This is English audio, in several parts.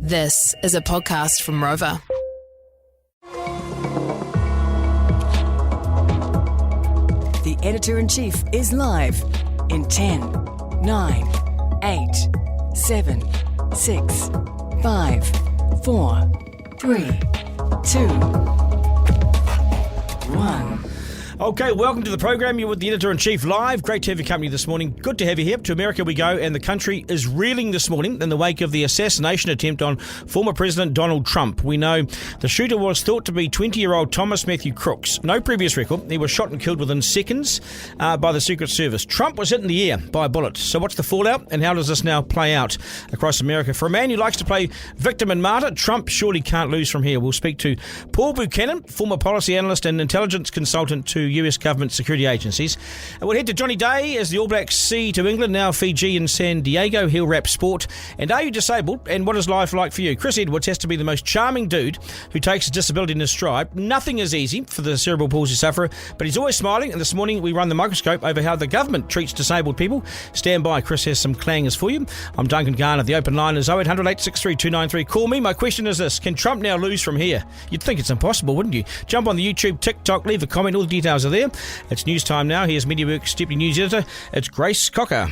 This is a podcast from Rover. The Editor-in-Chief is live in 10, 9, 8, 7, 6, 5, 4, 3, 2, 1. Okay, welcome to the program. You're with the Editor-in-Chief live. Great to have your company this morning. Good to have you here. To America we go, and the country is reeling this morning in the wake of the assassination attempt on former President Donald Trump. We know the shooter was thought to be 20-year-old Thomas Matthew Crooks. No previous record. He was shot and killed within seconds by the Secret Service. Trump was hit in the ear by a bullet. So what's the fallout, and how does this now play out across America? For a man who likes to play victim and martyr, Trump surely can't lose from here. We'll speak to Paul Buchanan, former policy analyst and intelligence consultant to US government security agencies. And we'll head to Johnny Day as the All Blacks see to England, now Fiji and San Diego. He'll wrap sport. And are you disabled? And what is life like for you? Chris Edwards has to be the most charming dude who takes his disability in his stride. Nothing is easy for the cerebral palsy sufferer, but he's always smiling. And this morning we run the microscope over how the government treats disabled people. Stand by, Chris has some clangers for you. I'm Duncan Garner. The open line is 0800 863 293. Call me. My question is this: can Trump now lose from here? You'd think it's impossible, wouldn't you? Jump on the YouTube, TikTok, leave a comment. All the details are there. It's news time now. Here's MediaWorks Deputy News Editor. It's Grace Cocker.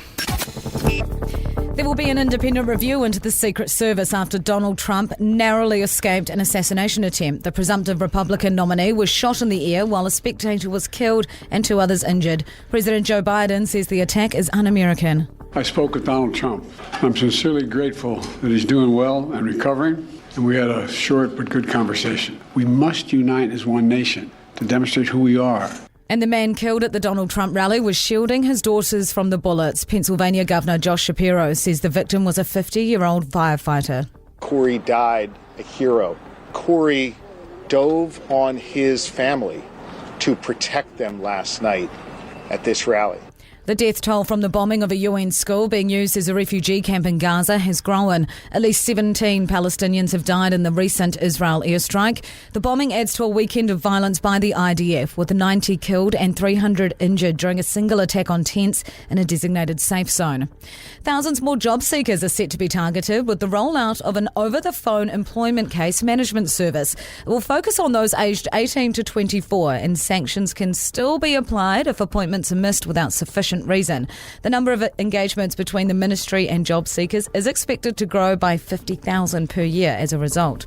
There will be an independent review into the Secret Service after Donald Trump narrowly escaped an assassination attempt. The presumptive Republican nominee was shot in the ear while a spectator was killed and 2 others injured. President Joe Biden says the attack is un-American. I spoke with Donald Trump. I'm sincerely grateful that he's doing well and recovering, and we had a short but good conversation. We must unite as one nation to demonstrate who we are. And the man killed at the Donald Trump rally was shielding his daughters from the bullets. Pennsylvania Governor Josh Shapiro says the victim was a 50-year-old firefighter. Corey died a hero. Corey dove on his family to protect them last night at this rally. The death toll from the bombing of a UN school being used as a refugee camp in Gaza has grown. At least 17 Palestinians have died in the recent Israel airstrike. The bombing adds to a weekend of violence by the IDF, with 90 killed and 300 injured during a single attack on tents in a designated safe zone. Thousands more job seekers are set to be targeted with the rollout of an over-the-phone employment case management service. It will focus on those aged 18 to 24, and sanctions can still be applied if appointments are missed without sufficient reason. The number of engagements between the ministry and job seekers is expected to grow by 50,000 per year as a result.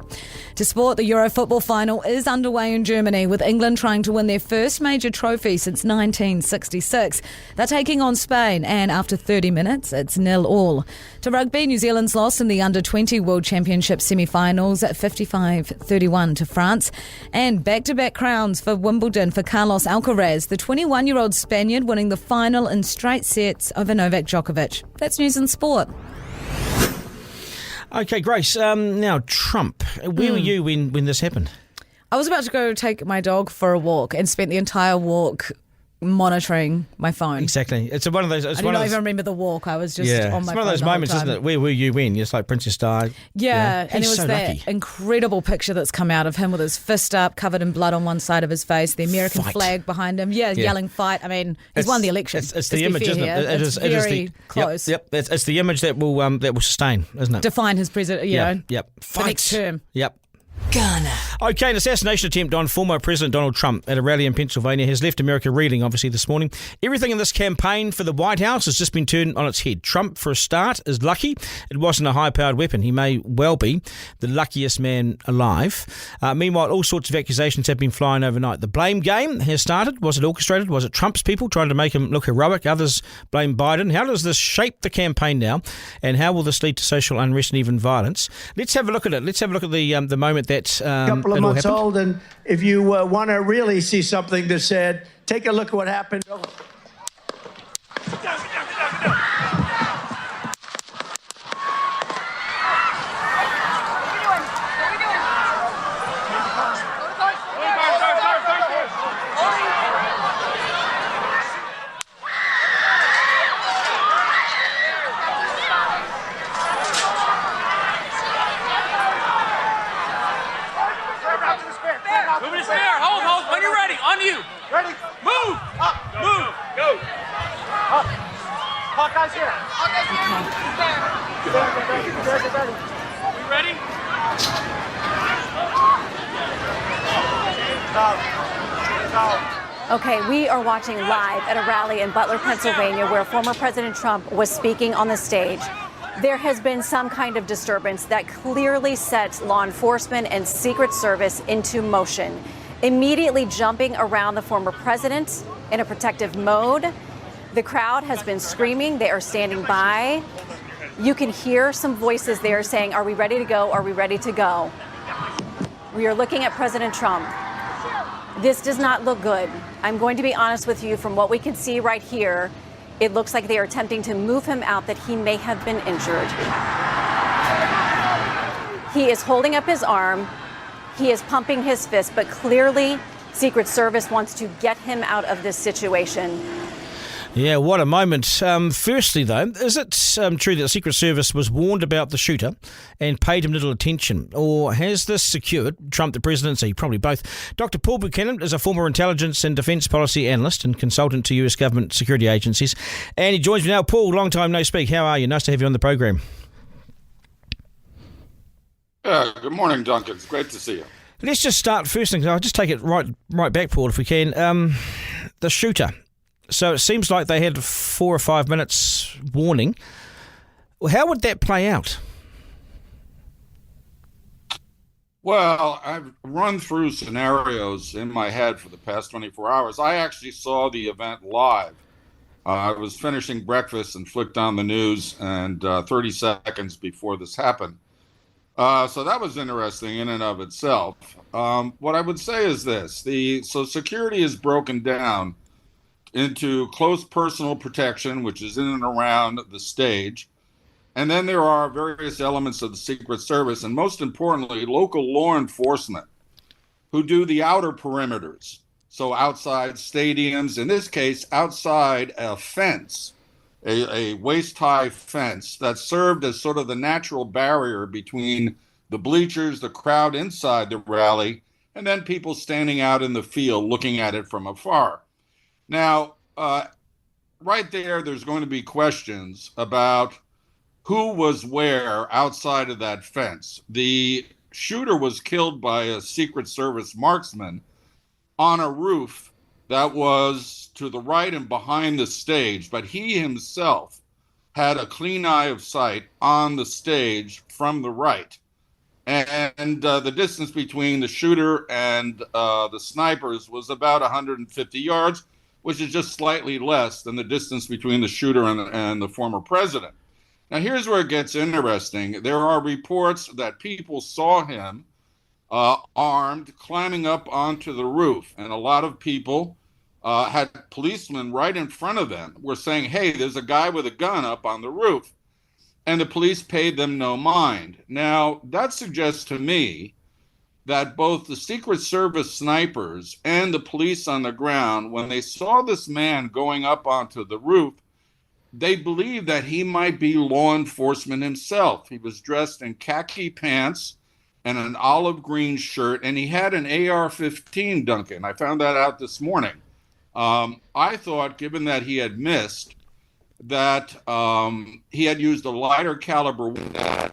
To sport, the Euro football final is underway in Germany, with England trying to win their first major trophy since 1966. They're taking on Spain, and after 30 minutes, it's 0-0. To rugby, New Zealand's loss in the Under-20 World Championship semi-finals at 55-31 to France. And back-to-back crowns for Wimbledon for Carlos Alcaraz, the 21-year-old Spaniard winning the final in straight sets over Novak Djokovic. That's news and sport. Okay, Grace. Now, Trump. Where were you when this happened? I was about to go take my dog for a walk and spent the entire walk monitoring my phone. Exactly. It's one of those. I didn't even remember the walk. I was just on my phone. It's one of those moments, isn't it? Where were you when? It's like Princess Di. Yeah, and it was so that lucky. incredible picture that's come out of him with his fist up, covered in blood on one side of his face, the American flag behind him. Yeah, yelling fight. I mean, he's won the election. It's the image, isn't it? It's very close. Yep. It's the image that will sustain, isn't it? Define his president. Yep. The next term. Yep. Garner. Okay, an assassination attempt on former President Donald Trump at a rally in Pennsylvania has left America reeling, obviously, this morning. Everything in this campaign for the White House has just been turned on its head. Trump, for a start, is lucky it wasn't a high-powered weapon. He may well be the luckiest man alive. Meanwhile, all sorts of accusations have been flying overnight. The blame game has started. Was it orchestrated? Was it Trump's people trying to make him look heroic? Others blame Biden. How does this shape the campaign now? And how will this lead to social unrest and even violence? Let's have a look at it. Let's have a look at the moment that couple of months old, and if you want to really see something that's sad, take a look at what happened. Move it spare. Hold. When you're ready. On you. Ready? Move. Up. Move. Go. Up. Hawkeye's here. You ready? Okay, we are watching live at a rally in Butler, Pennsylvania, where former President Trump was speaking on the stage. There has been some kind of disturbance that clearly sets law enforcement and Secret Service into motion, immediately jumping around the former president in a protective mode. The crowd has been screaming. They are standing by. You can hear some voices there saying, "Are we ready to go? Are we ready to go?" We are looking at President Trump. This does not look good. I'm going to be honest with you. From what we can see right here, it looks like they are attempting to move him out, that he may have been injured. He is holding up his arm. He is pumping his fist, but clearly Secret Service wants to get him out of this situation. Yeah, what a moment. Firstly, though, is it true that the Secret Service was warned about the shooter and paid him little attention? Or has this secured Trump the presidency? Probably both. Dr Paul Buchanan is a former intelligence and defence policy analyst and consultant to US government security agencies. And he joins me now. Paul, long time no speak. How are you? Nice to have you on the program. Good morning, Duncan. It's great to see you. Let's just start first thing. I'll just take it right back, Paul, if we can. The shooter. So it seems like they had 4 or 5 minutes warning. Well, how would that play out? Well, I've run through scenarios in my head for the past 24 hours. I actually saw the event live. I was finishing breakfast and flicked on the news, and 30 seconds before this happened. So that was interesting in and of itself. What I would say is this. So security is broken down into close personal protection, which is in and around the stage. And then there are various elements of the Secret Service, and most importantly, local law enforcement, who do the outer perimeters. So outside stadiums, in this case, outside a fence, a waist-high fence that served as sort of the natural barrier between the bleachers, the crowd inside the rally, and then people standing out in the field looking at it from afar. Now, right there's going to be questions about who was where outside of that fence. The shooter was killed by a Secret Service marksman on a roof that was to the right and behind the stage, but he himself had a clean eye of sight on the stage from the right. And the distance between the shooter and the snipers was about 150 yards, which is just slightly less than the distance between the shooter and the former president. Now, here's where it gets interesting. There are reports that people saw him armed, climbing up onto the roof, and a lot of people had policemen right in front of them were saying, "Hey, there's a guy with a gun up on the roof," and the police paid them no mind. Now, that suggests to me that both the Secret Service snipers and the police on the ground, when they saw this man going up onto the roof, they believed that he might be law enforcement himself. He was dressed in khaki pants and an olive green shirt, and he had an AR-15, Duncan. I found that out this morning. I thought, given that he had missed, that he had used a lighter caliber, that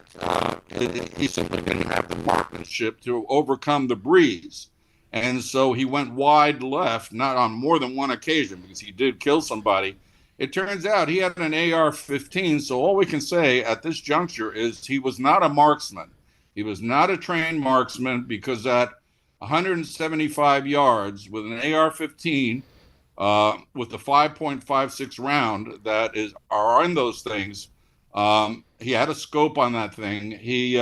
he simply didn't have the marksmanship to overcome the breeze. And so he went wide left, not on more than one occasion, because he did kill somebody. It turns out he had an AR-15, so all we can say at this juncture is he was not a marksman. He was not a trained marksman, because at 175 yards with an AR-15, with the 5.56 round that are in those things, he had a scope on that thing. He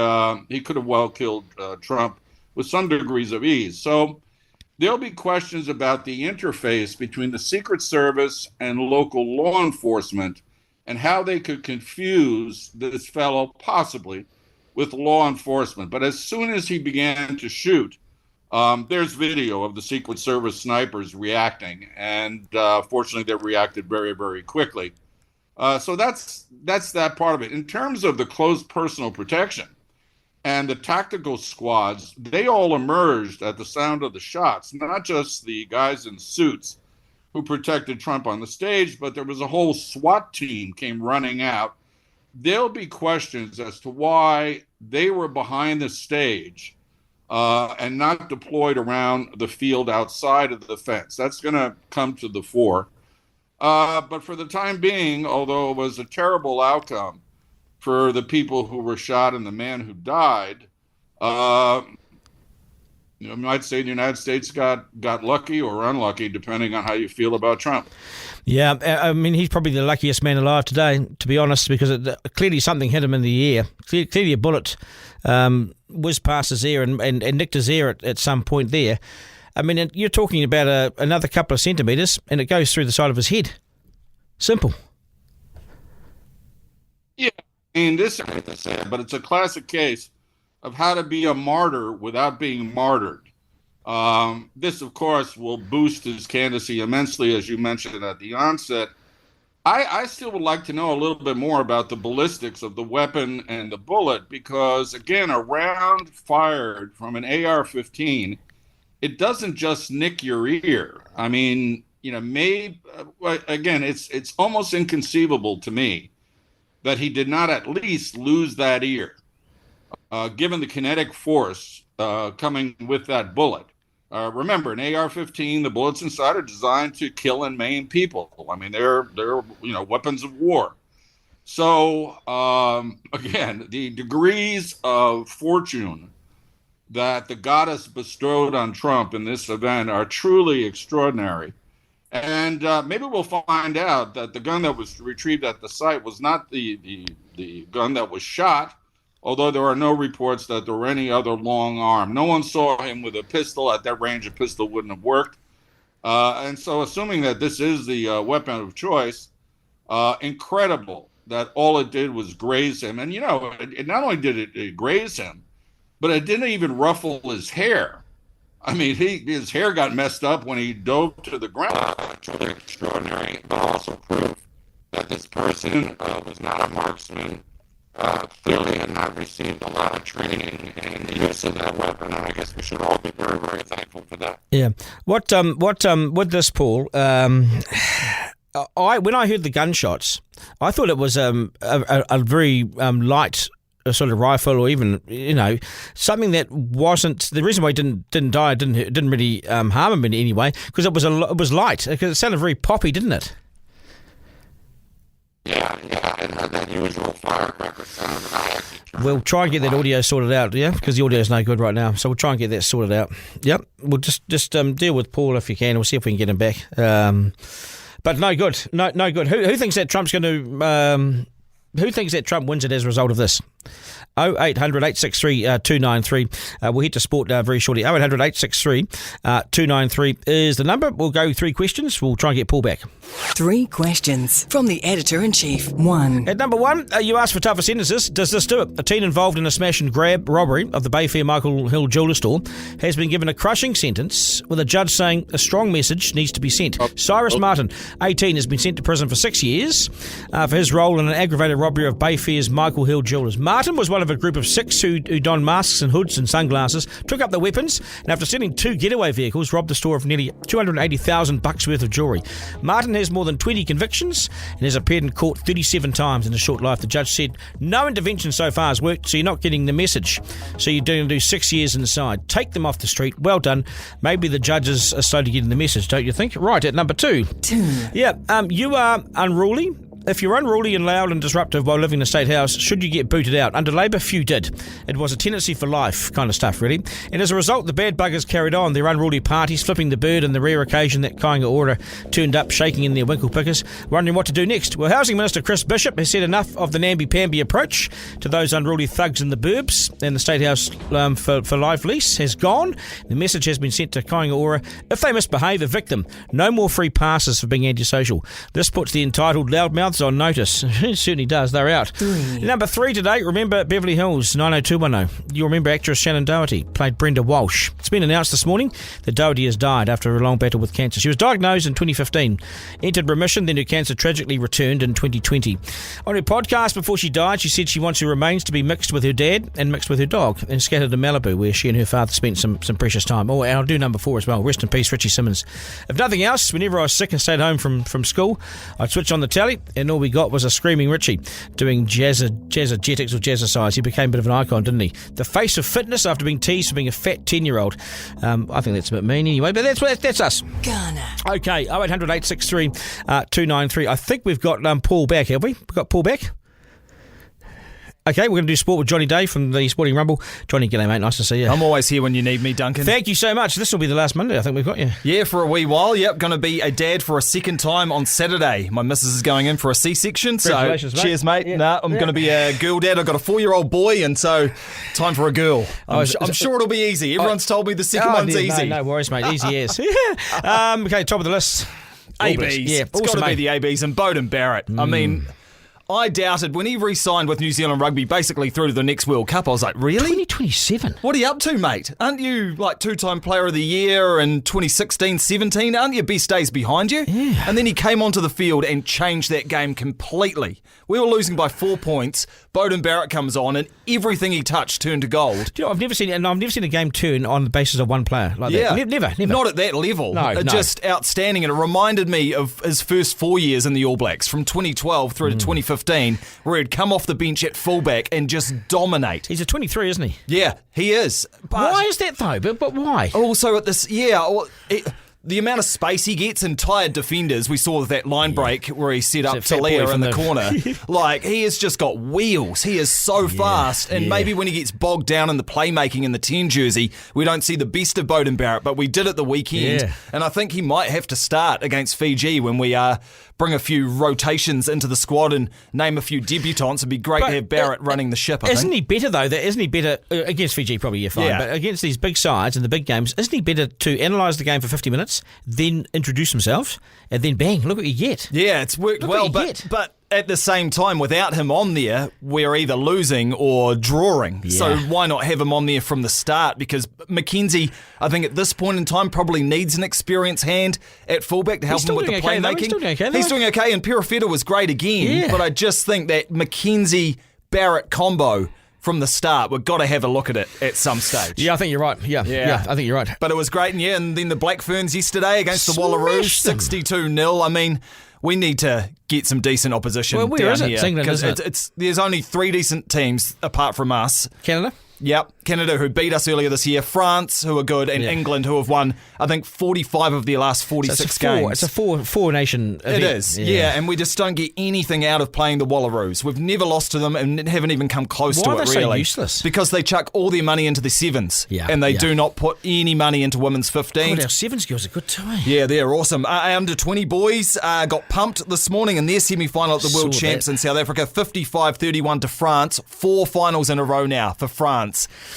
could have well killed Trump with some degrees of ease. So there'll be questions about the interface between the Secret Service and local law enforcement and how they could confuse this fellow possibly with law enforcement. But as soon as he began to shoot, there's video of the Secret Service snipers reacting, and fortunately they reacted very, very quickly. So that's that part of it. In terms of the close personal protection and the tactical squads, they all emerged at the sound of the shots, not just the guys in suits who protected Trump on the stage, but there was a whole SWAT team came running out. There'll be questions as to why they were behind the stage and not deployed around the field outside of the fence. That's going to come to the fore. But for the time being, although it was a terrible outcome for the people who were shot and the man who died, you might say the United States got lucky or unlucky, depending on how you feel about Trump. Yeah, I mean, he's probably the luckiest man alive today, to be honest, because clearly something hit him in the ear. Clearly a bullet whizzed past his ear and nicked his ear at some point there. I mean, you're talking about another couple of centimetres, and it goes through the side of his head. Simple. Yeah, I mean, but it's a classic case of how to be a martyr without being martyred. This, of course, will boost his candidacy immensely, as you mentioned at the onset. I still would like to know a little bit more about the ballistics of the weapon and the bullet, because, again, a round fired from an AR-15, it doesn't just nick your ear. I mean, again, it's almost inconceivable to me that he did not at least lose that ear, given the kinetic force coming with that bullet. Remember, an AR-15, the bullets inside are designed to kill and maim people. I mean, they're weapons of war. So, again, the degrees of fortune that the goddess bestowed on Trump in this event are truly extraordinary. And maybe we'll find out that the gun that was retrieved at the site was not the gun that was shot, although there are no reports that there were any other long arm. No one saw him with a pistol. At that range, a pistol wouldn't have worked. And so assuming that this is the weapon of choice, incredible that all it did was graze him. And, it not only did it graze him, but it didn't even ruffle his hair. I mean, his hair got messed up when he dove to the ground. Truly extraordinary, but also proof that this person was not a marksman. Clearly had not received a lot of training in the use of that weapon, and I guess we should all be very, very thankful for that. Yeah. What with this, Paul? when I heard the gunshots, I thought it was a very light sort of rifle, or even something that wasn't. The reason why he didn't die, didn't really harm him in any way, because it was light. Because it sounded very poppy, didn't it? Yeah, it had that usual firecracker sound. We'll try and get that audio sorted out, yeah, because the audio is no good right now. So we'll try and get that sorted out. Yep, we'll just deal with Paul if you can. We'll see if we can get him back. But no good, no good. Who thinks that Trump's going to? Who thinks that Trump wins it as a result of this? 0800 863 293. We'll hit to sport very shortly. 0800 863 293 is the number. We'll go 3 questions. We'll try and get Paul back. 3 questions from the Editor-in-Chief. 1. At number 1, you asked for tougher sentences. Does this do it? A teen involved in a smash and grab robbery of the Bayfair Michael Hill jeweller store has been given a crushing sentence, with a judge saying a strong message needs to be sent. Cyrus Martin, 18, has been sent to prison for 6 years for his role in an aggravated robbery of Bayfair's Michael Hill jewellers. Martin was one of a group of 6 who donned masks and hoods and sunglasses, took up the weapons, and after stealing 2 getaway vehicles, robbed the store of nearly $280,000 worth of jewellery. Martin has more than 20 convictions and has appeared in court 37 times in his short life. The judge said no intervention so far has worked, so you're not getting the message. So you're going to do 6 years inside. Take them off the street. Well done. Maybe the judges are slowly getting the message, don't you think? Right, at number 2. Yeah, you are unruly. If you're unruly and loud and disruptive while living in the State House, should you get booted out? Under Labor, few did. It was a tenancy for life kind of stuff, really. And as a result, the bad buggers carried on, their unruly parties, flipping the bird, and the rare occasion that Kāinga Ora turned up shaking in their winkle pickers, wondering what to do next. Well, Housing Minister Kris Bishop has said enough of the namby-pamby approach to those unruly thugs in the burbs, and the State House for life lease has gone. The message has been sent to Kāinga Ora: if they misbehave, evict them. No more free passes for being antisocial. This puts the entitled loudmouths on notice. It certainly does. They're out. 3. Number 3 today, remember Beverly Hills 90210. You'll remember actress Shannon Doherty played Brenda Walsh. It's been announced this morning that Doherty has died after a long battle with cancer. She was diagnosed in 2015, entered remission, then her cancer tragically returned in 2020. On her podcast before she died, she said she wants her remains to be mixed with her dad and mixed with her dog, and scattered in Malibu, where she and her father spent some precious time. Oh, and I'll do number 4 as well. Rest in peace, Richie Simmons. If nothing else, whenever I was sick and stayed home from school, I'd switch on the telly, and and all we got was a screaming Richie doing jazzergetics or jazzercise. He became a bit of an icon, didn't he? The face of fitness after being teased for being a fat 10-year-old. I think that's a bit mean anyway, but that's us. Garner. Okay, 0800 863 293. I think we've got Paul back, have we? We've got Paul back? Okay, we're going to do sport with Johnny Day from the Sporting Rumble. Johnny, g'day, mate. Nice to see you. I'm always here when you need me, Duncan. Thank you so much. This will be the last Monday I think we've got you. Yeah, for a wee while. Yep, going to be a dad for a second time on Saturday. My missus is going in for a C-section. Congratulations, mate. Cheers, mate. Yeah. I'm going to be a girl dad. I've got a 4-year-old boy, and so time for a girl. I'm sure it'll be easy. Everyone's told me the second one's easy. No worries, mate. Easy as. Okay, top of the list. ABs. Yeah, it's got to be the ABs. And Bowden Barrett. I mean, I doubted when he re-signed with New Zealand Rugby, basically through to the next World Cup. I was like, really? 2027. What are you up to, mate? Aren't you like 2-time player of the year in 2016-17? Aren't your best days behind you? Yeah. And then he came onto the field and changed that game completely. We were losing by 4 points. Bowden Barrett comes on and everything he touched turned to gold. Do you know, I've never seen a game turn on the basis of one player like that. Never. Not at that level. No. Just outstanding. And it reminded me of his first 4 years in the All Blacks, from 2012 through to 2015, where he'd come off the bench at fullback and just dominate. He's a 23, isn't he? Yeah, he is. But why is that though? But why? Also at this, the amount of space he gets and tired defenders, we saw that line break where he set up Talia in the corner. Like, he has just got wheels. He is so fast. And maybe when he gets bogged down in the playmaking in the 10 jersey, we don't see the best of Bowden Barrett, but we did at the weekend. Yeah. And I think he might have to start against Fiji when we bring a few rotations into the squad and name a few debutants. It'd be great to have Barrett running the ship, I think. Isn't he better, though? Isn't he better against Fiji? Probably you're fine. Yeah. But against these big sides and the big games, isn't he better to analyse the game for 50 minutes, then introduce himself, and then bang, look what you get? Yeah, it's worked well, but at the same time, without him on there, we're either losing or drawing. Yeah. So why not have him on there from the start? Because McKenzie, I think at this point in time, probably needs an experienced hand at fullback to help him with the playmaking. He's doing okay, and Perifeta was great again. But I just think that McKenzie-Barrett combo from the start, we've got to have a look at it at some stage. Yeah, I think you're right. Yeah, I think you're right. But it was great, and then the Black Ferns yesterday against the Wallaroos, 62-0. I mean, we need to get some decent opposition down here. It's England, isn't it? There's only 3 decent teams apart from us. Canada? Yep, Canada, who beat us earlier this year, France, who are good, and England, who have won, I think, 45 of their last 46 games. It's a four-nation event. It is, and we just don't get anything out of playing the Wallaroos. We've never lost to them and haven't even come close to it, really. Why are they so useless? Because they chuck all their money into the sevens, and they do not put any money into women's 15s. God, our sevens girls are good too, eh? Yeah, they're awesome. Our under-20 boys got pumped this morning in their semi-final at the World Champs in South Africa, 55-31 to France. 4 finals in a row now for France.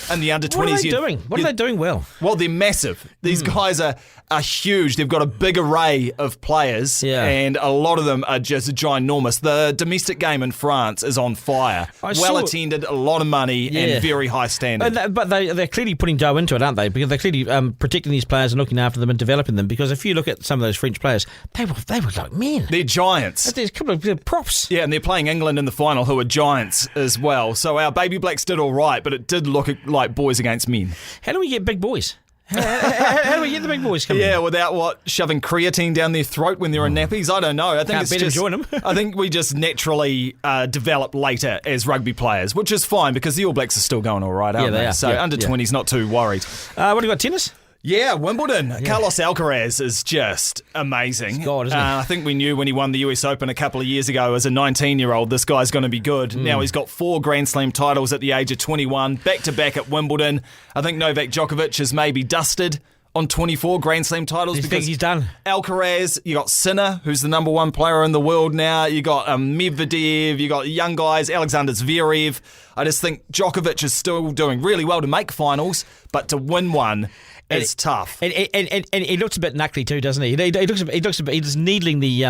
And the under-20s... What are they doing? What are they doing well? Well, they're massive. These guys are huge. They've got a big array of players, and a lot of them are just ginormous. The domestic game in France is on fire. Well-attended, a lot of money, and very high standard. But they're clearly putting dough into it, aren't they? Because they're clearly protecting these players and looking after them and developing them. Because if you look at some of those French players, they were like men. They're giants. There's a couple of props. Yeah, and they're playing England in the final, who are giants as well. So our Baby Blacks did all right, but it did look like boys against men. How do we get big boys? How do we get the big boys coming in? Yeah, without shoving creatine down their throat when they're in nappies? I don't know. I think join them. I think we just naturally develop later as rugby players, which is fine because the All Blacks are still going all right, aren't they? So under 20s, not too worried. What do you got, tennis? Yeah, Wimbledon. Yeah. Carlos Alcaraz is just amazing. He's God, isn't he? I think we knew when he won the US Open a couple of years ago as a 19-year-old, this guy's going to be good. Now he's got 4 Grand Slam titles at the age of 21, back-to-back at Wimbledon. I think Novak Djokovic has maybe dusted on 24 Grand Slam titles. You think he's done? Alcaraz, you got Sinner, who's the number 1 player in the world now. You got Medvedev, you got young guys, Alexander Zverev. I just think Djokovic is still doing really well to make finals, but to win one... It's tough, and he looks a bit knuckly too, doesn't he? He looks a bit. He's needling the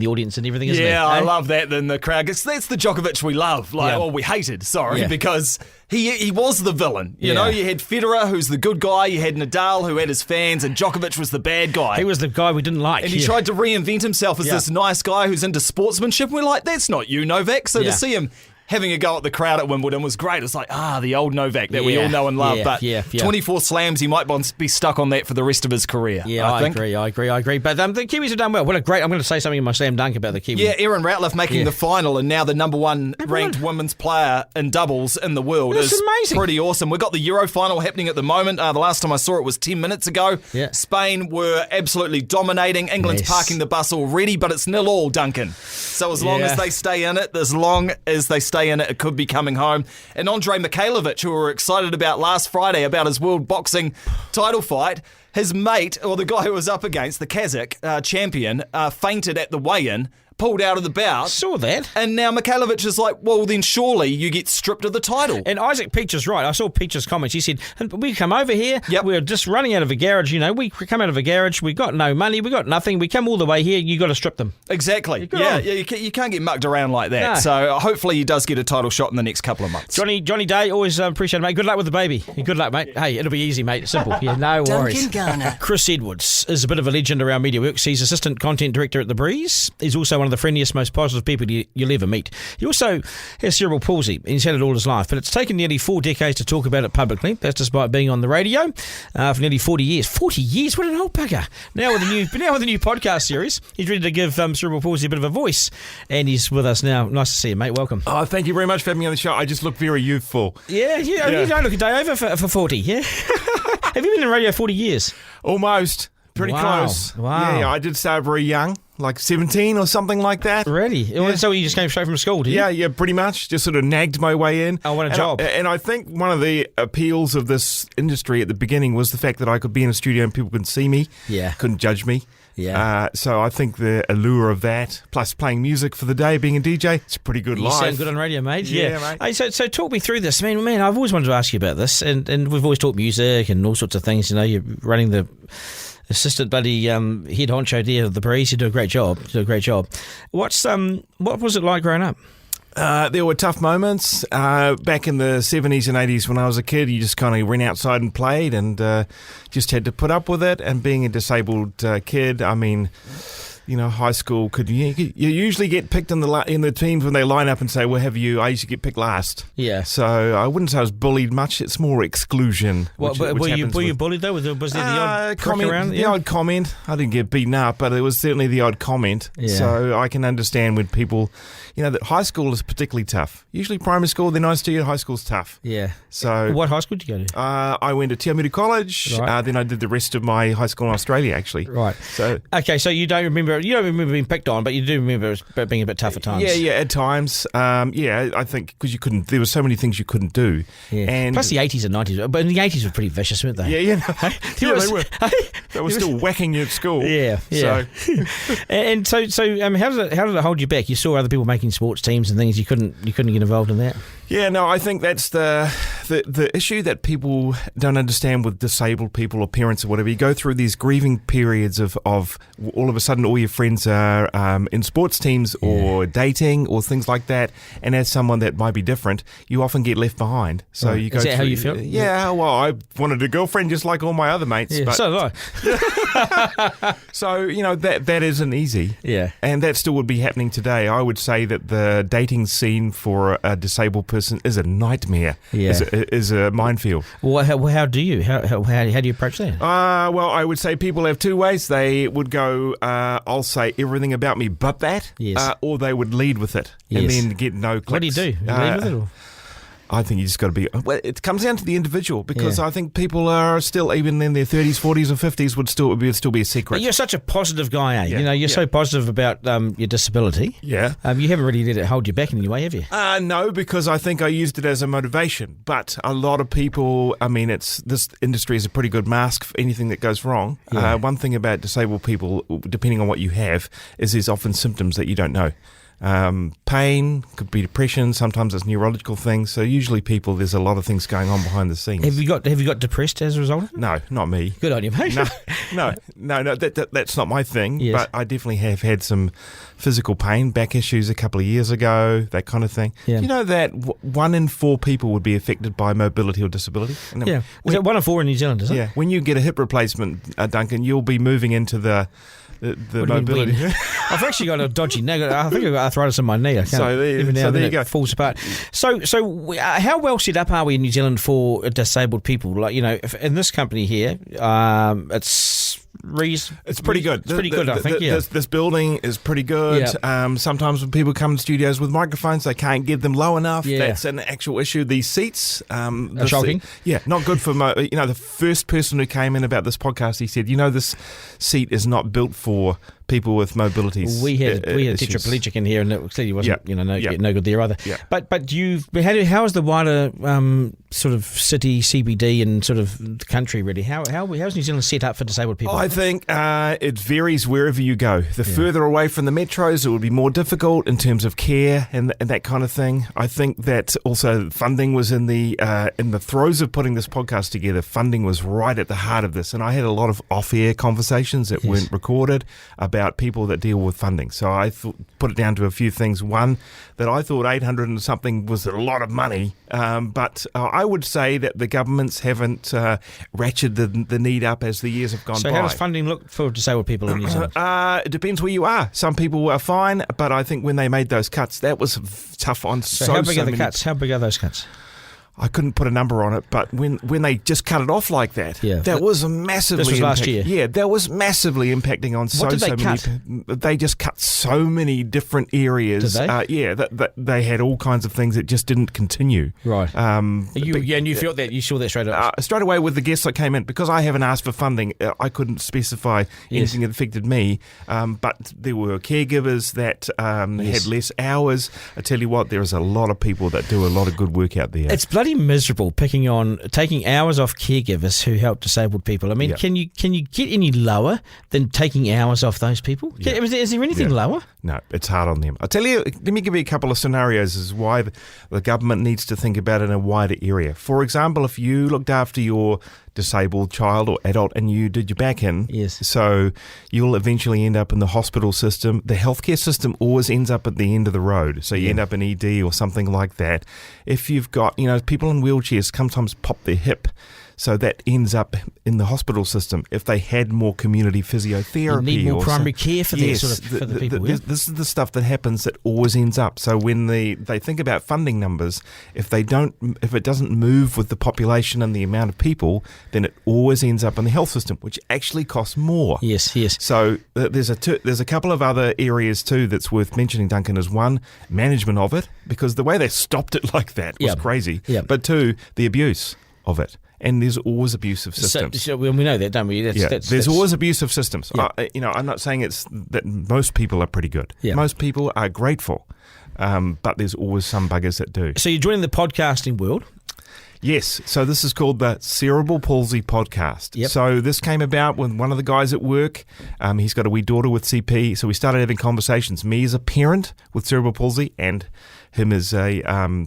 audience and everything, isn't he? Yeah, I love that in the crowd. That's the Djokovic we love, we hated. Because he was the villain. You know, you had Federer, who's the good guy. You had Nadal, who had his fans, and Djokovic was the bad guy. He was the guy we didn't like, and he tried to reinvent himself as this nice guy who's into sportsmanship. And we're like, that's not you, Novak. So to see him having a go at the crowd at Wimbledon was great. It's like, the old Novak that we all know and love. But 24 slams, he might be stuck on that for the rest of his career. Yeah, I agree. But the Kiwis have done well. What a great, I'm going to say something in my slam dunk about the Kiwis. Yeah, Erin Ratliff making the final and now the number one ranked women's player in doubles in the world. That's amazing. Pretty awesome. We've got the Euro final happening at the moment. The last time I saw it was 10 minutes ago. Yeah. Spain were absolutely dominating. England's parking the bus already, but it's 0-0, Duncan. So as long as they stay in it, it could be coming home. And Andrei Mikhailovic, who we were excited about last Friday about his world boxing title fight, his mate, or the guy who was up against, the Kazakh champion, fainted at the weigh-in, pulled out of the bout. Saw that. And now Mikhailovic is like, well, then surely you get stripped of the title. And Isaac Peach is right. I saw Peach's comments. He said, we come over here, we're just running out of a garage, we come out of a garage, we got no money, we got nothing, we come all the way here, you got to strip them. Exactly. You can't get mucked around like that. No. So hopefully he does get a title shot in the next couple of months. Johnny Day, always appreciate it, mate. Good luck with the baby. Good luck, mate. Hey, it'll be easy, mate. Simple. Yeah, no worries. Duncan Garner. Kris Edwards is a bit of a legend around MediaWorks. He's assistant content director at The Breeze. He's also one of the friendliest, most positive people you'll ever meet. He also has cerebral palsy, and he's had it all his life, but it's taken nearly 4 decades to talk about it publicly. That's despite being on the radio for nearly 40 years. 40 years? What an old bugger. Now with a new podcast series, he's ready to give cerebral palsy a bit of a voice, and he's with us now. Nice to see you, mate. Welcome. Oh, thank you very much for having me on the show. I just look very youthful. Yeah. You don't look a day over for 40, yeah? Have you been in radio 40 years? Almost. Pretty close. Wow. Yeah, I did start very young, like 17 or something like that. Really? Yeah. So you just came straight from school, did you? Yeah, pretty much. Just sort of nagged my way in. Oh, what a job. And I think one of the appeals of this industry at the beginning was the fact that I could be in a studio and people could see me. Yeah. Couldn't judge me. Yeah. So I think the allure of that, plus playing music for the day, being a DJ, it's a pretty good life. You sound good on radio, mate. Yeah, mate. Hey, so talk me through this. Man, I've always wanted to ask you about this, and we've always talked music and all sorts of things. You're running the assistant bloody head honcho there of The Breeze. You do a great job. What was it like growing up? There were tough moments back in the 70s and 80s when I was a kid. You just kind of went outside and played and just had to put up with it. And being a disabled kid, I mean, high school you usually get picked in the teams when they line up and say, "We'll have you." I used to get picked last. Yeah. So I wouldn't say I was bullied much. It's more exclusion. Were you bullied though? Was there the odd comment around? The odd comment. I didn't get beaten up, but it was certainly the odd comment. Yeah. So I can understand when people, that high school is particularly tough. Usually primary school, they're nice to you. High school's tough. Yeah. So what high school did you go to? I went to Tiamutu College. Right. Then I did the rest of my high school in Australia, actually. Right. So okay. So you don't remember being picked on, but you do remember it being a bit tough at times. Yeah, at times. I think because there were so many things you couldn't do. Yeah. And plus the 80s and 90s, but in the 80s were pretty vicious, weren't they? Yeah, they were. They were still whacking you at school. Yeah. So. And so how did it hold you back? You saw other people making sports teams and things. You couldn't get involved in that. Yeah, no, I think that's the issue that people don't understand with disabled people or parents or whatever. You go through these grieving periods of all of a sudden all your friends are in sports teams or dating or things like that, and as someone that might be different, you often get left behind. So you go. Is that how you feel? Yeah, well, I wanted a girlfriend just like all my other mates. Yeah, but, so did I. So that isn't easy. Yeah, and that still would be happening today. I would say that the dating scene for a disabled person is a nightmare. Yeah. Is a minefield. Well, how do you approach that? Well, I would say people have two ways. They would go, I'll say everything about me but that, or they would lead with it and then get no clicks. What do you do? Lead with it or? I think you just got to be. Well, it comes down to the individual because I think people are still, even in their 30s, 40s, or 50s, would still be a secret. But you're such a positive guy, eh? Yeah. You're so positive about your disability. Yeah. You haven't really let it hold you back in any way, have you? No, because I think I used it as a motivation. But a lot of people, this industry is a pretty good mask for anything that goes wrong. Yeah. One thing about disabled people, depending on what you have, is there's often symptoms that you don't know. Pain, could be depression, sometimes it's neurological things. So usually there's a lot of things going on behind the scenes. Have you got depressed as a result? No, not me. Good on you, mate. No, that's not my thing. Yes. But I definitely have had some physical pain, back issues a couple of years ago, that kind of thing. Yeah. You know that 1 in 4 people would be affected by mobility or disability? Yeah. Is it 1 in 4 in New Zealand, is it? Yeah. When you get a hip replacement, Duncan, you'll be moving into the the mobility. I've actually got a dodgy neck. I think I've got arthritis in my knee. I can't, even now, there you go. It falls apart. So how well set up are we in New Zealand for disabled people? Like, in this company here, it's pretty good. It's pretty good, I think. This building is pretty good. Yeah. Sometimes when people come to studios with microphones, they can't get them low enough. Yeah. That's an actual issue. These seats are shocking. Not good for the first person who came in about this podcast, he said, this seat is not built for people with mobilities. We had a tetraplegic in here, and it clearly wasn't no good there either. Yeah. But how is the wider sort of city CBD and sort of the country really? How's New Zealand set up for disabled people? I think it varies wherever you go. The further away from the metros, it would be more difficult in terms of care and that kind of thing. I think that also funding was in the throes of putting this podcast together. Funding was right at the heart of this, and I had a lot of off-air conversations that weren't recorded about people that deal with funding. So I put it down to a few things. One, that I thought 800 and something was a lot of money, but I would say that the governments haven't ratcheted the need up as the years have gone by. So how does funding look for disabled people in New Zealand? It depends where you are. Some people are fine, but I think when they made those cuts, that was tough on how big are the cuts? How big are those cuts? I couldn't put a number on it, but when they just cut it off like that, that was massively. This was last year. Yeah, that was massively impacting on what did they cut? Many. They just cut so many different areas. Did they? That they had all kinds of things that just didn't continue. Right. And you felt that. You saw that straight away. Straight away with the guests that came in, because I haven't asked for funding. I couldn't specify anything that affected me. But there were caregivers that had less hours. I tell you what, there is a lot of people that do a lot of good work out there. It's bloody miserable taking hours off caregivers who help disabled people. I mean, can you get any lower than taking hours off those people? Yeah. Is there anything lower? No, it's hard on them. I'll tell you, let me give you a couple of scenarios as why the government needs to think about it in a wider area. For example, if you looked after your disabled child or adult and you did your back in, so you'll eventually end up in the hospital system. The healthcare system always ends up at the end of the road, so you end up in ED or something like that. If you've got, people in wheelchairs sometimes pop their hip, so that ends up in the hospital system. If they had more community physiotherapy, you need more primary care for for the people. This is the stuff that happens that always ends up. So when they think about funding numbers, if it doesn't move with the population and the amount of people, then it always ends up in the health system, which actually costs more. Yes. So there's a couple of other areas too that's worth mentioning, Duncan. Is one, management of it, because the way they stopped it like that was crazy. But two, the abuse of it. And there's always abusive systems. So we know that, don't we? There's always abusive systems. Yeah. I'm not saying it's that most people are pretty good. Yeah. Most people are grateful, but there's always some buggers that do. So you're joining the podcasting world? Yes. So this is called the Cerebral Palsy Podcast. Yep. So this came about with one of the guys at work. He's got a wee daughter with CP. So we started having conversations. Me as a parent with cerebral palsy and him as a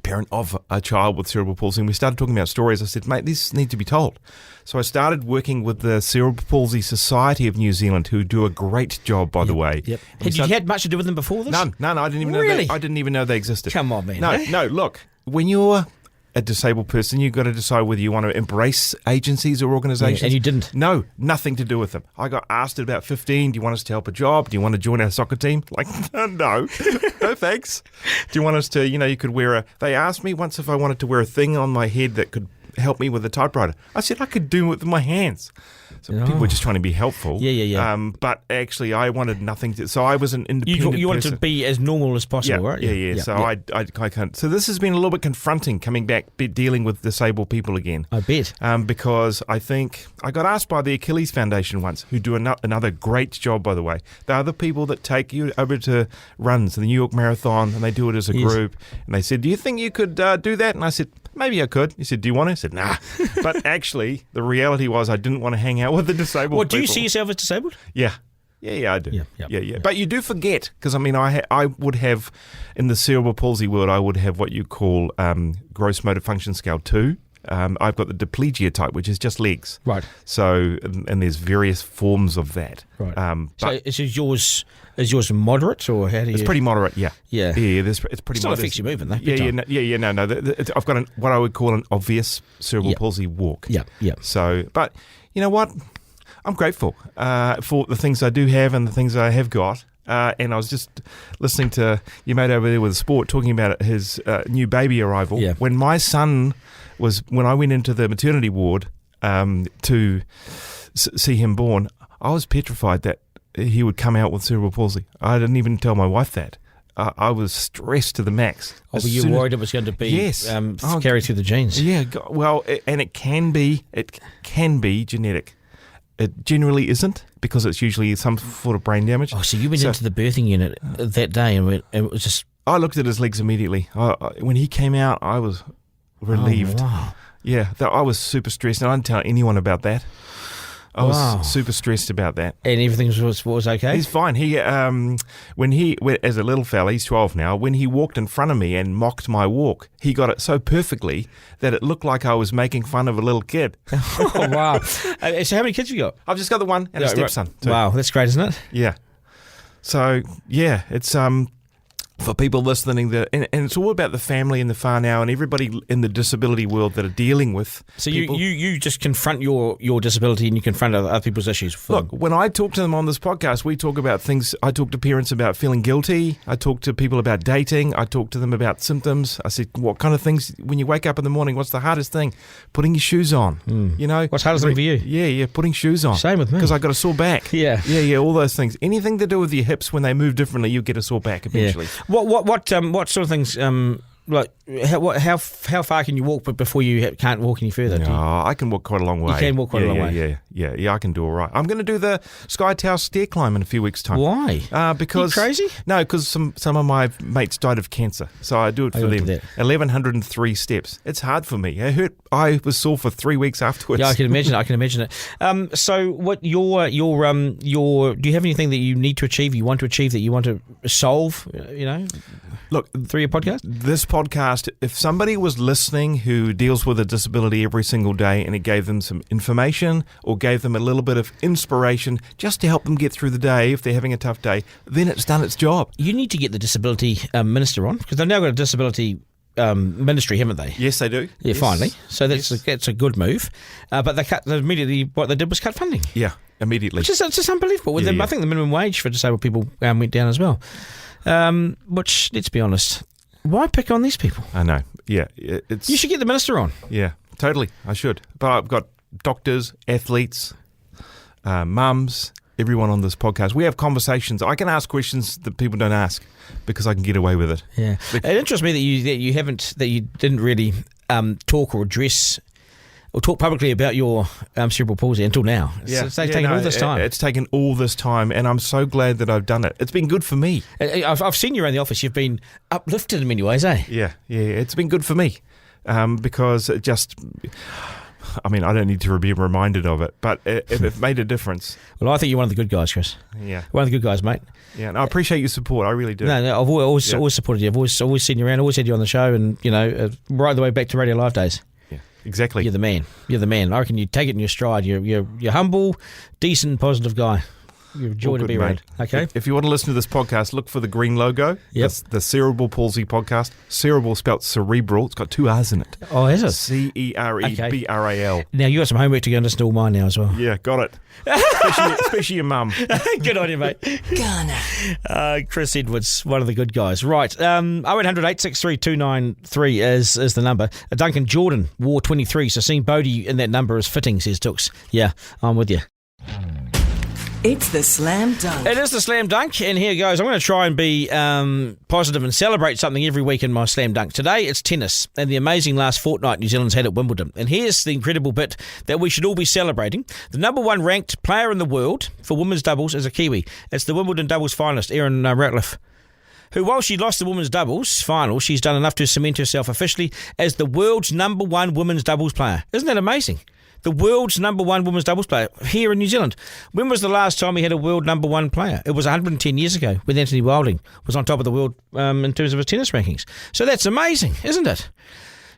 parent of a child with cerebral palsy, and we started talking about stories. I said, mate, these need to be told. So I started working with the Cerebral Palsy Society of New Zealand, who do a great job, by the way. Yep. Had you had much to do with them before this? None. I didn't even know. I didn't even know they existed. Come on, man. No. Look, when you're a disabled person, you've got to decide whether you want to embrace agencies or organisations. And you didn't? No, nothing to do with them. I got asked at about 15, do you want us to help a job? Do you want to join our soccer team? Like, no thanks. Do you want us to, you could wear they asked me once if I wanted to wear a thing on my head that could help me with a typewriter. I said I could do it with my hands. So people were just trying to be helpful. Yeah. But actually, I wanted nothing to. So I was an independent. You wanted to be as normal as possible, right? Yeah. So I can't. So this has been a little bit confronting coming back, dealing with disabled people again. I bet. Because I think I got asked by the Achilles Foundation once, who do another great job, by the way. They are the people that take you over to runs, the New York Marathon, and they do it as a group. And they said, "Do you think you could do that?" And I said, maybe I could. He said, do you want to? I said, nah. But actually, the reality was I didn't want to hang out with the disabled people. Do you see yourself as disabled? Yeah, I do. Yeah. But you do forget, because I would have, in the cerebral palsy world, I would have what you call gross motor function scale 2. I've got the diplegia type, which is just legs. Right. So, and there's various forms of that. Right. So is yours moderate, or how do you? It's pretty moderate, yeah. Yeah. It's pretty moderate. Still affects your movement, though. No. I've got what I would call an obvious cerebral palsy walk. Yeah. So, but you know what? I'm grateful for the things I do have and the things I have got. And I was just listening to your mate over there with sport talking about his new baby arrival. Yeah. When my son when I went into the maternity ward to see him born, I was petrified that he would come out with cerebral palsy. I didn't even tell my wife that. I was stressed to the max. Were you worried it was going to be carried through the genes? Yeah, well, and it can be genetic. It generally isn't, because it's usually some sort of brain damage. Oh, so you went into the birthing unit that day and it was just... I looked at his legs immediately. When he came out, I was relieved. Oh, wow. Yeah, I was super stressed, and I didn't tell anyone about that. I was super stressed about that. And everything was okay? He's fine. He, as a little fella, he's 12 now, when he walked in front of me and mocked my walk, he got it so perfectly that it looked like I was making fun of a little kid. Oh, wow. So how many kids have you got? I've just got the one and a stepson. Right. Wow, that's great, isn't it? Yeah. So, yeah, it's... for people listening, and it's all about the family and the far now and everybody in the disability world that are dealing with. So people. you just confront your disability and you confront other people's issues. Look, when I talk to them on this podcast, we talk about things. I talk to parents about feeling guilty. I talk to people about dating. I talk to them about symptoms. I said, what kind of things, when you wake up in the morning, what's the hardest thing? Putting your shoes on. You know, what's hardest thing for you? Yeah, putting shoes on. Same with me. Because I got a sore back. Yeah, all those things. Anything to do with your hips, when they move differently, you get a sore back eventually. Yeah. What sort of things? Like how far can you walk before you can't walk any further? I can walk quite a long way. You can walk quite a long way. Yeah. I can do all right. I'm going to do the Sky Tower stair climb in a few weeks' time. Why? Because you crazy? No, because some of my mates died of cancer, so I do it for them. 1,103 steps. It's hard for me. It hurt. I was sore for 3 weeks afterwards. Yeah, I can imagine it. So, what do you have anything that you need to achieve? You want to achieve that you want to solve? Look, through your podcast. This podcast, if somebody was listening who deals with a disability every single day and it gave them some information or gave them a little bit of inspiration just to help them get through the day if they're having a tough day, then it's done its job. You need to get the disability minister on, because they've now got a disability ministry, haven't they? Yes, they do. Yeah, yes. Finally. So that's a good move. But what they did was cut funding. Yeah, immediately. Which is just unbelievable. With them, I think the minimum wage for disabled people went down as well. Which, let's be honest, why pick on these people? I know. Yeah, you should get the minister on. Yeah, totally. I should. But I've got doctors, athletes, mums, everyone on this podcast. We have conversations. I can ask questions that people don't ask because I can get away with it. Yeah, it interests me that you didn't really talk or address or talk publicly about your cerebral palsy until now. It's taken all this time. It's taken all this time, and I'm so glad that I've done it. It's been good for me. I've seen you around the office. You've been uplifted in many ways, eh? Yeah. It's been good for me because it just... I mean, I don't need to be reminded of it, but it made a difference. Well, I think you're one of the good guys, Kris. Yeah. One of the good guys, mate. Yeah, and I appreciate your support. I really do. No, I've always supported you. I've always seen you around, always had you on the show, and, right the way back to Radio Live days. Exactly. You're the man. I reckon you take it in your stride. You're humble, decent, positive guy. You're a joy to be around. Okay. If you want to listen to this podcast, look for the green logo. Yep. The Cerebral Palsy podcast. Cerebral spelt cerebral. It's got 2 R's in it. Oh, is it? CEREBRAL. Now you got some homework to go and listen to all mine now as well. Yeah, got it. Especially your mum. Good on you, mate. Garner. Kris Edwards, one of the good guys. Right. 0800 863 293 is the number. Duncan Jordan wore 23, so seeing Bodie in that number is fitting, says Tooks. Yeah, I'm with you. It's the Slam Dunk. It is the Slam Dunk, and here goes. I'm going to try and be positive and celebrate something every week in my Slam Dunk. Today, it's tennis, and the amazing last fortnight New Zealand's had at Wimbledon. And here's the incredible bit that we should all be celebrating. The number 1 ranked player in the world for women's doubles is a Kiwi. It's the Wimbledon doubles finalist, Erin Ratcliffe, who, while she lost the women's doubles final, she's done enough to cement herself officially as the world's number 1 women's doubles player. Isn't that amazing? The world's number 1 women's doubles player here in New Zealand. When was the last time we had a world number 1 player? It was 110 years ago when Anthony Wilding was on top of the world in terms of his tennis rankings. So that's amazing, isn't it?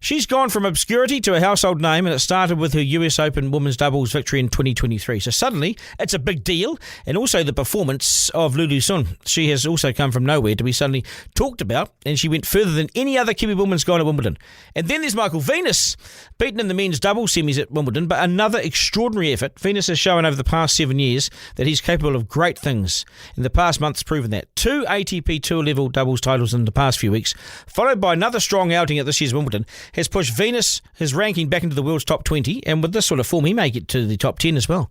She's gone from obscurity to a household name, and it started with her US Open women's doubles victory in 2023. So suddenly, it's a big deal, and also the performance of Lulu Sun. She has also come from nowhere to be suddenly talked about, and she went further than any other Kiwi woman's gone at Wimbledon. And then there's Michael Venus, beaten in the men's doubles semis at Wimbledon, but another extraordinary effort. Venus has shown over the past 7 years that he's capable of great things. In the past month's proven that. 2 ATP Tour level doubles titles in the past few weeks, followed by another strong outing at this year's Wimbledon, has pushed Venus, his ranking, back into the world's top 20, and with this sort of form, he may get to the top 10 as well.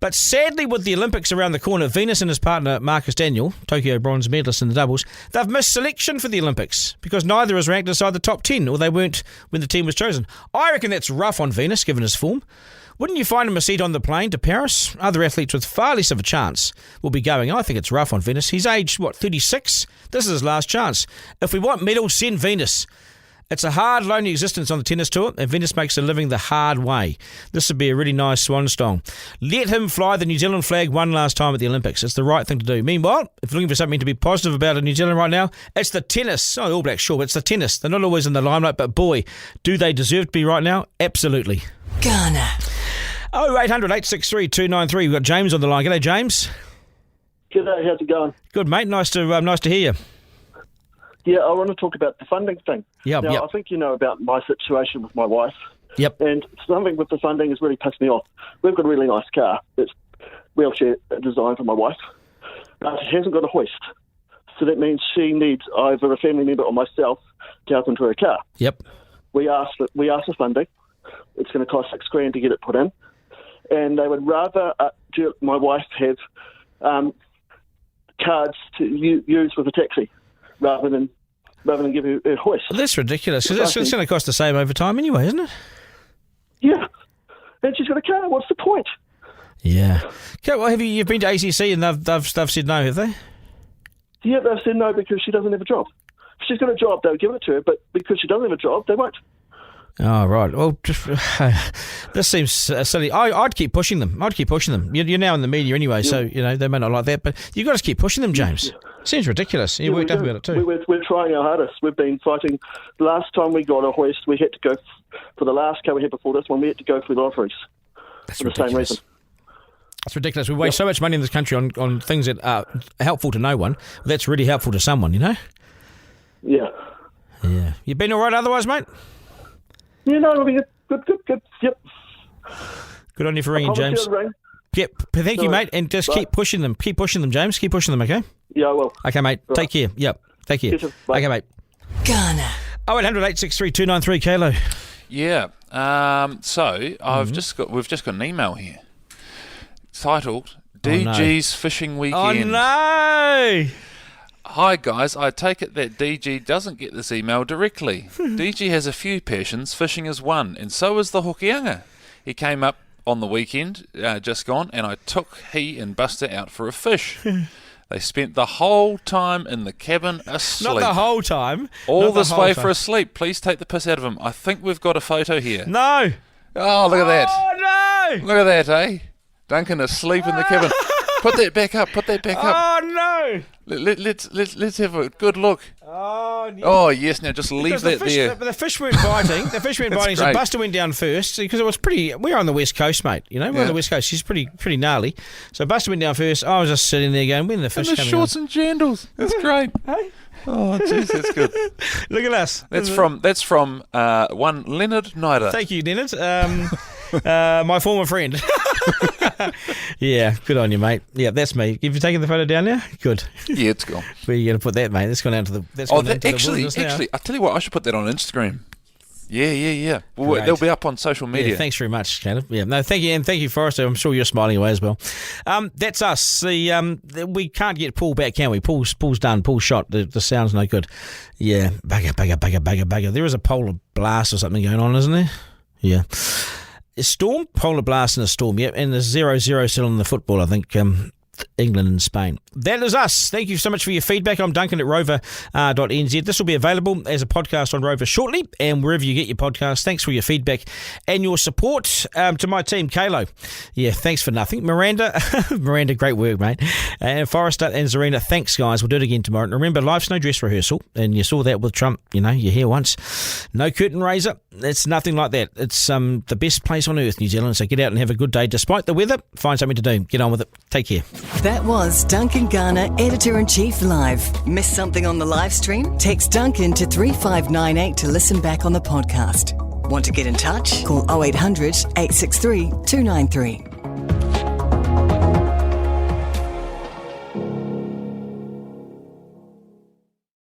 But sadly, with the Olympics around the corner, Venus and his partner, Marcus Daniel, Tokyo bronze medalist in the doubles, they've missed selection for the Olympics because neither is ranked inside the top 10, or they weren't when the team was chosen. I reckon that's rough on Venus, given his form. Wouldn't you find him a seat on the plane to Paris? Other athletes with far less of a chance will be going. I think it's rough on Venus. He's aged, 36? This is his last chance. If we want medals, send Venus. It's a hard, lonely existence on the tennis tour, and Venus makes a living the hard way. This would be a really nice swan song. Let him fly the New Zealand flag one last time at the Olympics. It's the right thing to do. Meanwhile, if you're looking for something to be positive about in New Zealand right now, it's the tennis. Oh, the All Blacks, sure, but it's the tennis. They're not always in the limelight, but boy, do they deserve to be right now? Absolutely. Garner. 0800 863 293. We've got James on the line. G'day, James. G'day, how's it going? Good, mate. Nice to hear you. Yeah, I want to talk about the funding thing. Yep. I think you know about my situation with my wife. Yep. And something with the funding has really pissed me off. We've got a really nice car. It's wheelchair designed for my wife. But she hasn't got a hoist. So that means she needs either a family member or myself to help into her car. Yep. We asked for funding. It's going to cost $6,000 to get it put in. And they would rather my wife have cards to use with a taxi rather than give her a hoist. Well, that's ridiculous, because it's going to cost the same over time anyway, isn't it? Yeah. And she's got a car. What's the point? Yeah. Okay, well, you've been to ACC and they've said no, have they? Yeah, they've said no because she doesn't have a job. If she's got a job, they'll give it to her, but because she doesn't have a job, they won't. Oh, right. Well, this seems silly. I'd keep pushing them. You're now in the media anyway, so they may not like that, but you've got to keep pushing them, James. Yeah. Seems ridiculous. You worked up about it too. We're trying our hardest. We've been fighting. The last time we got a hoist, we had to go for the last car we had before this one. We had to go through lotteries. That's for ridiculous. The same reason. That's ridiculous. We waste so much money in this country on things that are helpful to no one. That's really helpful to someone, Yeah. Yeah. You been all right otherwise, mate? Yeah, no, we'll be good. Yep. Good on you for ringing, James. Yep. Thank you, mate. And just keep pushing them. Keep pushing them, James. Keep pushing them, okay? Yeah, I will. Okay, mate. Right. Take care. Yep. Take care. Okay, mate. Garner. 0800 863 293, Kalo. Yeah. We've just got an email here titled DG's Fishing Weekend. Oh, no! Hi guys, I take it that DG doesn't get this email directly. DG has a few passions, fishing is one, and so is the hokianga. He came up on the weekend, just gone, and I took he and Buster out for a fish. They spent the whole time in the cabin asleep. Not the whole time. All this way for a sleep. Please take the piss out of him. I think we've got a photo here. No. Oh, look at that. Oh, no. Look at that, eh? Duncan asleep in the cabin. Put that back up. Oh, no. Let's have a good look. Oh, yes. Oh, yes. Now just leave that there. But the fish weren't biting. So Buster went down first because it was pretty. We're on the West Coast, mate. We're on the West Coast. She's pretty gnarly. So Buster went down first. I was just sitting there going, when the fish and the coming shorts on? And jandals. That's great. Hey? Oh, jeez, that's good. Look at us. That's from one Leonard Nida. Thank you, Leonard. My former friend. Yeah, good on you, mate. Yeah, that's me. Have you taken the photo down now? Good. Yeah, it's gone. Where are you going to put that, mate? That's gone out to the. Actually, I tell you what, I should put that on Instagram. Yeah. Well, they'll be up on social media. Yeah, thanks very much, Caleb. Yeah, no, thank you, and thank you, Forrester. I'm sure you're smiling away as well. That's us. We can't get Paul back, can we? Paul's done. Paul's shot. The sound's no good. Yeah, bugger. There is a polar blast or something going on, isn't there? Yeah. A storm, polar blast and a storm. Yep, and there's 0-0 still in the football. I think with England and Spain. That is us. Thank you so much for your feedback. I'm Duncan at rover.nz. This will be available as a podcast on Rover shortly and wherever you get your podcasts. Thanks for your feedback and your support. To my team, Kalo. Yeah, thanks for nothing. Miranda, great work, mate. And Forrester and Zarina, thanks, guys. We'll do it again tomorrow. And remember, life's no dress rehearsal. And you saw that with Trump. You're here once. No curtain raiser. It's nothing like that. It's the best place on earth, New Zealand. So get out and have a good day. Despite the weather, find something to do. Get on with it. Take care. That was Duncan Garner, Editor-in-Chief Live. Missed something on the live stream? Text Duncan to 3598 to listen back on the podcast. Want to get in touch? Call 0800 863 293.